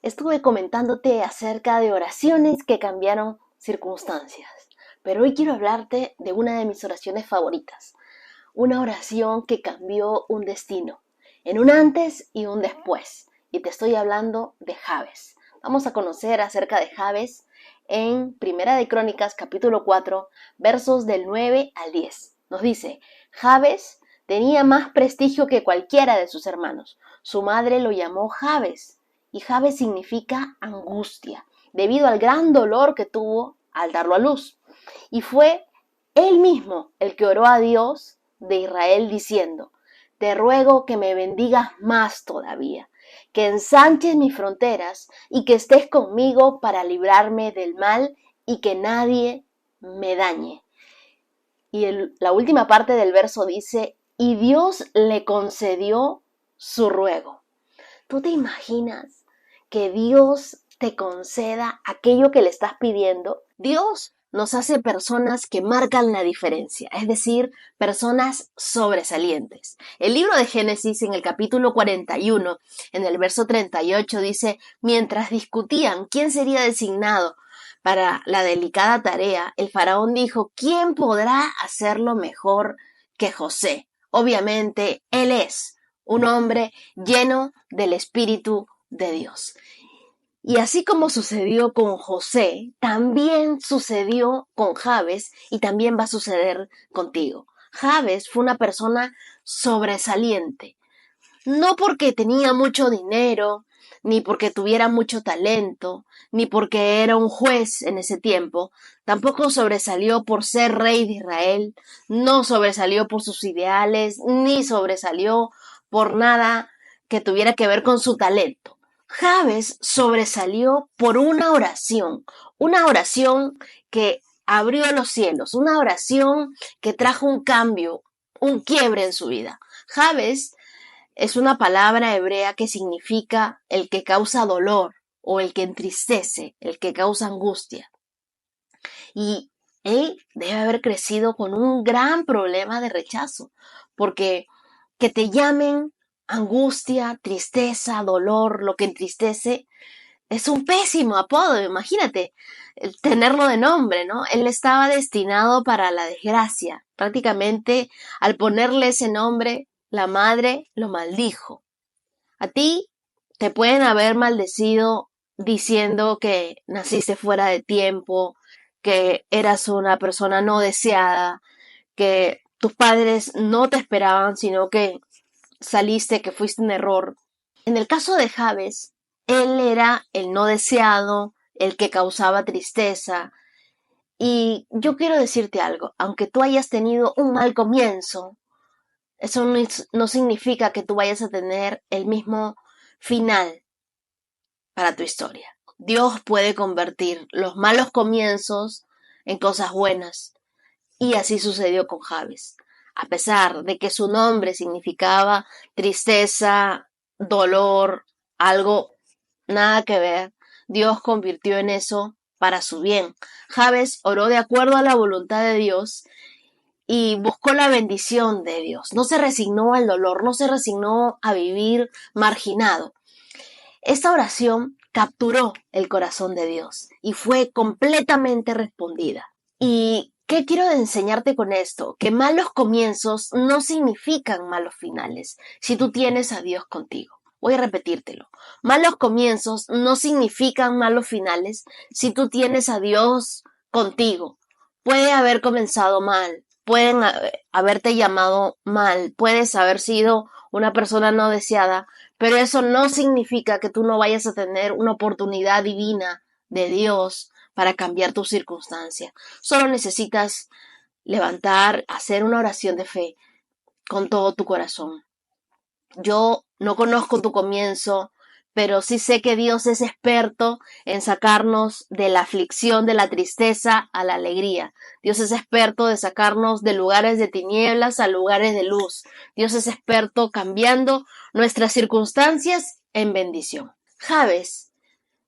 Estuve comentándote acerca de oraciones que cambiaron circunstancias, pero hoy quiero hablarte de una de mis oraciones favoritas, una oración que cambió un destino, en un antes y un después, y te estoy hablando de Jabes. Vamos a conocer acerca de Jabes en Primera de Crónicas, capítulo 4, versos del 9 al 10. Nos dice: Jabes tenía más prestigio que cualquiera de sus hermanos. Su madre lo llamó Jabes, y Jabes significa angustia, debido al gran dolor que tuvo al darlo a luz. Y fue él mismo el que oró a Dios de Israel diciendo: te ruego que me bendigas más todavía, que ensanches mis fronteras y que estés conmigo para librarme del mal y que nadie me dañe. Y la última parte del verso dice: y Dios le concedió su ruego. ¿Tú te imaginas que Dios te conceda aquello que le estás pidiendo? Dios nos hace personas que marcan la diferencia, es decir, personas sobresalientes. El libro de Génesis, en el capítulo 41, en el verso 38, dice: mientras discutían quién sería designado para la delicada tarea, el faraón dijo: ¿quién podrá hacerlo mejor que José? Obviamente, él es un hombre lleno del Espíritu de Dios. Y así como sucedió con José, también sucedió con Jabes y también va a suceder contigo. Jabes fue una persona sobresaliente, no porque tenía mucho dinero, ni porque tuviera mucho talento, ni porque era un juez en ese tiempo. Tampoco sobresalió por ser rey de Israel, no sobresalió por sus ideales, ni sobresalió por nada que tuviera que ver con su talento. Jabes sobresalió por una oración que abrió los cielos, una oración que trajo un cambio, un quiebre en su vida. Jabes es una palabra hebrea que significa el que causa dolor o el que entristece, el que causa angustia. Y él debe haber crecido con un gran problema de rechazo, porque que te llamen angustia, tristeza, dolor, lo que entristece, es un pésimo apodo. Imagínate tenerlo de nombre, ¿no? Él estaba destinado para la desgracia. Prácticamente, al ponerle ese nombre, la madre lo maldijo. A ti te pueden haber maldecido diciendo que naciste fuera de tiempo, que eras una persona no deseada, que tus padres no te esperaban, sino que saliste, que fuiste un error. En el caso de Jabes, él era el no deseado, el que causaba tristeza. Y yo quiero decirte algo: aunque tú hayas tenido un mal comienzo, eso no significa que tú vayas a tener el mismo final para tu historia. Dios puede convertir los malos comienzos en cosas buenas. Y así sucedió con Jabes. A pesar de que su nombre significaba tristeza, dolor, algo nada que ver, Dios convirtió en eso para su bien. Jabes oró de acuerdo a la voluntad de Dios y buscó la bendición de Dios. No se resignó al dolor, no se resignó a vivir marginado. Esta oración capturó el corazón de Dios y fue completamente respondida. ¿Y qué quiero enseñarte con esto? Que malos comienzos no significan malos finales si tú tienes a Dios contigo. Voy a repetírtelo. Malos comienzos no significan malos finales si tú tienes a Dios contigo. Puede haber comenzado mal, pueden haberte llamado mal, puedes haber sido una persona no deseada, pero eso no significa que tú no vayas a tener una oportunidad divina de Dios para cambiar tu circunstancia. Solo necesitas levantar, hacer una oración de fe con todo tu corazón. Yo no conozco tu comienzo, pero sí sé que Dios es experto en sacarnos de la aflicción, de la tristeza a la alegría. Dios es experto de sacarnos de lugares de tinieblas a lugares de luz. Dios es experto cambiando nuestras circunstancias en bendición. Jabes,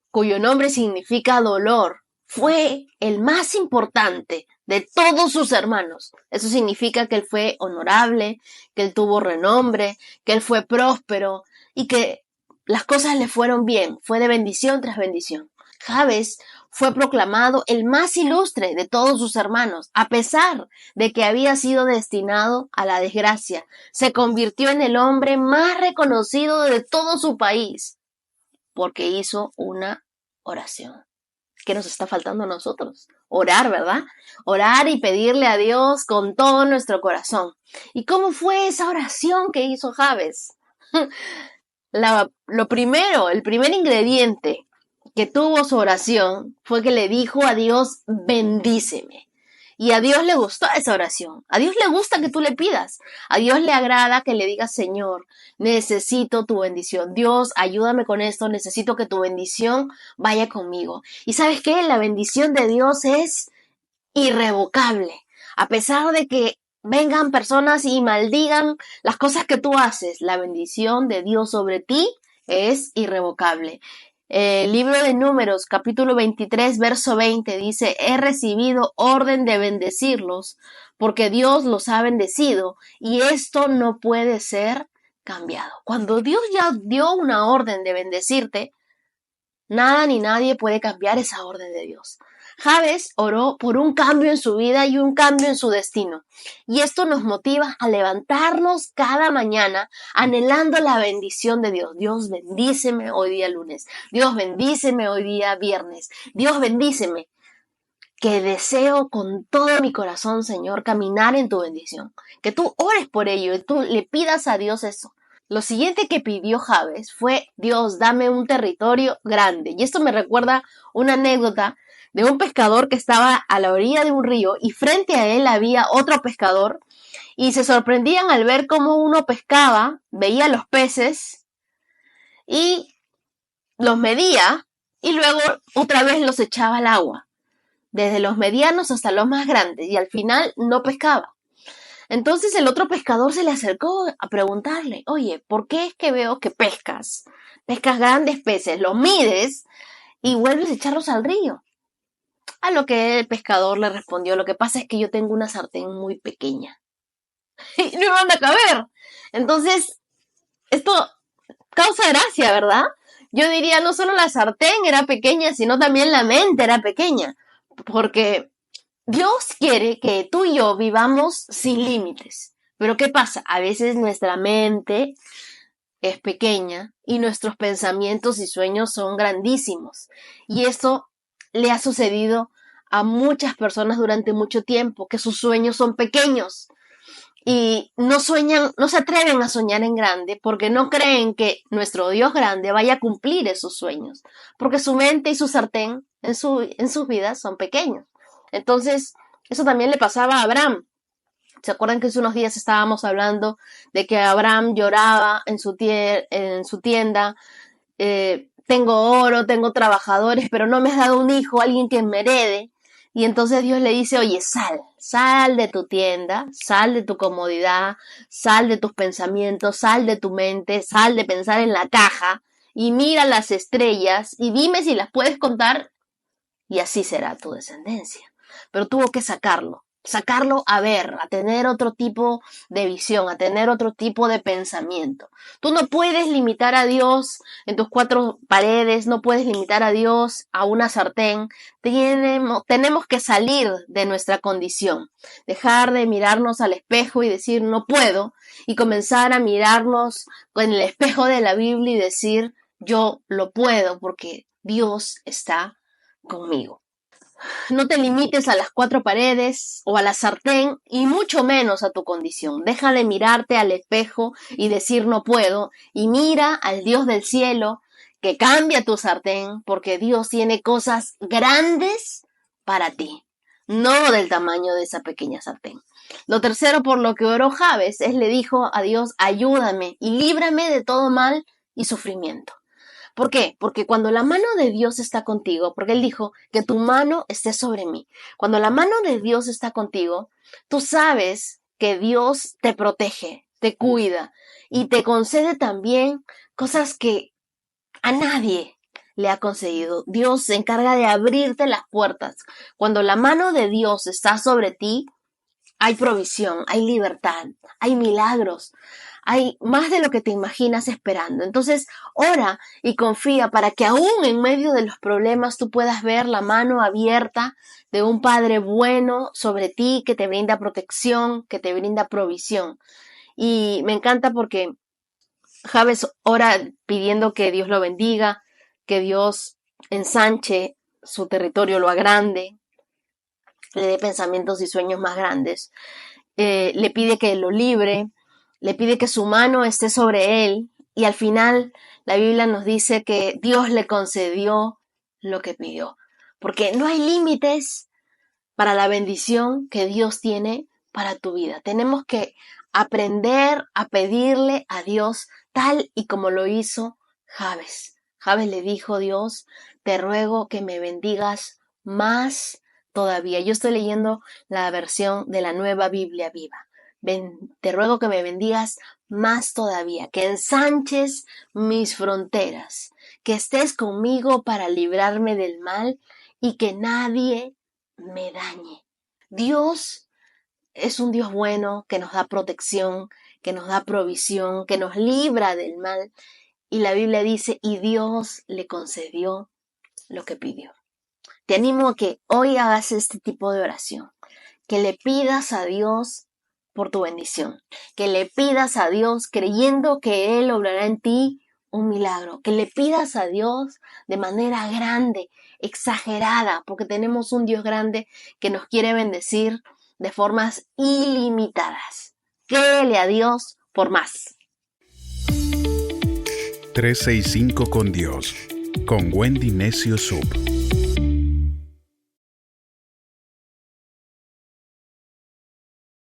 cuyo nombre significa dolor, fue el más importante de todos sus hermanos. Eso significa que él fue honorable, que él tuvo renombre, que él fue próspero y que las cosas le fueron bien, fue de bendición tras bendición. Jabes fue proclamado el más ilustre de todos sus hermanos, a pesar de que había sido destinado a la desgracia. Se convirtió en el hombre más reconocido de todo su país, porque hizo una oración. ¿Qué nos está faltando a nosotros? Orar, ¿verdad? Orar y pedirle a Dios con todo nuestro corazón. ¿Y cómo fue esa oración que hizo Jabes? El primer ingrediente que tuvo su oración fue que le dijo a Dios, bendíceme. Y a Dios le gustó esa oración. A Dios le gusta que tú le pidas. A Dios le agrada que le digas, Señor, necesito tu bendición. Dios, ayúdame con esto. Necesito que tu bendición vaya conmigo. Y ¿sabes qué? La bendición de Dios es irrevocable. A pesar de que vengan personas y maldigan las cosas que tú haces, la bendición de Dios sobre ti es irrevocable. El libro de Números, capítulo 23, verso 20, dice, he recibido orden de bendecirlos, porque Dios los ha bendecido, y esto no puede ser cambiado. Cuando Dios ya dio una orden de bendecirte, nada ni nadie puede cambiar esa orden de Dios. Jabes oró por un cambio en su vida y un cambio en su destino. Y esto nos motiva a levantarnos cada mañana anhelando la bendición de Dios. Dios, bendíceme hoy día lunes. Dios, bendíceme hoy día viernes. Dios, bendíceme. Que deseo con todo mi corazón, Señor, caminar en tu bendición. Que tú ores por ello y tú le pidas a Dios eso. Lo siguiente que pidió Jabes fue, Dios, dame un territorio grande. Y esto me recuerda una anécdota de un pescador que estaba a la orilla de un río y frente a él había otro pescador y se sorprendían al ver cómo uno pescaba, veía los peces y los medía y luego otra vez los echaba al agua, desde los medianos hasta los más grandes, y al final no pescaba. Entonces el otro pescador se le acercó a preguntarle, oye, ¿por qué es que veo que pescas? Pescas grandes peces, los mides y vuelves a echarlos al río. A lo que el pescador le respondió, lo que pasa es que yo tengo una sartén muy pequeña y no van a caber. Entonces, esto causa gracia, ¿verdad? Yo diría, no solo la sartén era pequeña, sino también la mente era pequeña, porque Dios quiere que tú y yo vivamos sin límites. Pero ¿qué pasa? A veces nuestra mente es pequeña y nuestros pensamientos y sueños son grandísimos. Y eso le ha sucedido a muchas personas durante mucho tiempo, que sus sueños son pequeños y no sueñan, no se atreven a soñar en grande porque no creen que nuestro Dios grande vaya a cumplir esos sueños, porque su mente y su sartén en sus vidas son pequeños. Entonces, eso también le pasaba a Abraham. ¿Se acuerdan que hace unos días estábamos hablando de que Abraham lloraba en su tienda? Tengo oro, tengo trabajadores, pero no me has dado un hijo, alguien que me herede. Y entonces Dios le dice, oye, sal de tu tienda, sal de tu comodidad, sal de tus pensamientos, sal de tu mente, sal de pensar en la caja y mira las estrellas y dime si las puedes contar y así será tu descendencia. Pero tuvo que sacarlo a ver, a tener otro tipo de visión, a tener otro tipo de pensamiento. Tú no puedes limitar a Dios en tus cuatro paredes, no puedes limitar a Dios a una sartén. Tenemos que salir de nuestra condición, dejar de mirarnos al espejo y decir no puedo, y comenzar a mirarnos en el espejo de la Biblia y decir yo lo puedo porque Dios está conmigo. No te limites a las cuatro paredes o a la sartén y mucho menos a tu condición. Deja de mirarte al espejo y decir no puedo y mira al Dios del cielo que cambia tu sartén porque Dios tiene cosas grandes para ti, no del tamaño de esa pequeña sartén. Lo tercero por lo que oró Jabes es le dijo a Dios, ayúdame y líbrame de todo mal y sufrimiento. ¿Por qué? Porque cuando la mano de Dios está contigo, porque Él dijo que tu mano esté sobre mí. Cuando la mano de Dios está contigo, tú sabes que Dios te protege, te cuida y te concede también cosas que a nadie le ha concedido. Dios se encarga de abrirte las puertas. Cuando la mano de Dios está sobre ti, hay provisión, hay libertad, hay milagros. hay más de lo que te imaginas esperando. Entonces, ora y confía para que aún en medio de los problemas tú puedas ver la mano abierta de un Padre bueno sobre ti, que te brinda protección, que te brinda provisión. Y me encanta porque Jabes ora pidiendo que Dios lo bendiga, que Dios ensanche su territorio, lo agrande, le dé pensamientos y sueños más grandes. Le pide que lo libre, le pide que su mano esté sobre él, y al final la Biblia nos dice que Dios le concedió lo que pidió, porque no hay límites para la bendición que Dios tiene para tu vida. Tenemos que aprender a pedirle a Dios tal y como lo hizo Jabes. Jabes le dijo: Dios, te ruego que me bendigas más todavía. Yo estoy leyendo la versión de la Nueva Biblia Viva. Te ruego que me bendigas más todavía, que ensanches mis fronteras, que estés conmigo para librarme del mal y que nadie me dañe. Dios es un Dios bueno que nos da protección, que nos da provisión, que nos libra del mal. Y la Biblia dice, y Dios le concedió lo que pidió. Te animo a que hoy hagas este tipo de oración, que le pidas a Dios por tu bendición, que le pidas a Dios creyendo que Él obrará en ti un milagro, que le pidas a Dios de manera grande, exagerada, porque tenemos un Dios grande que nos quiere bendecir de formas ilimitadas. Créele a Dios por más. 365 con Dios, con Wendy Necio Sub.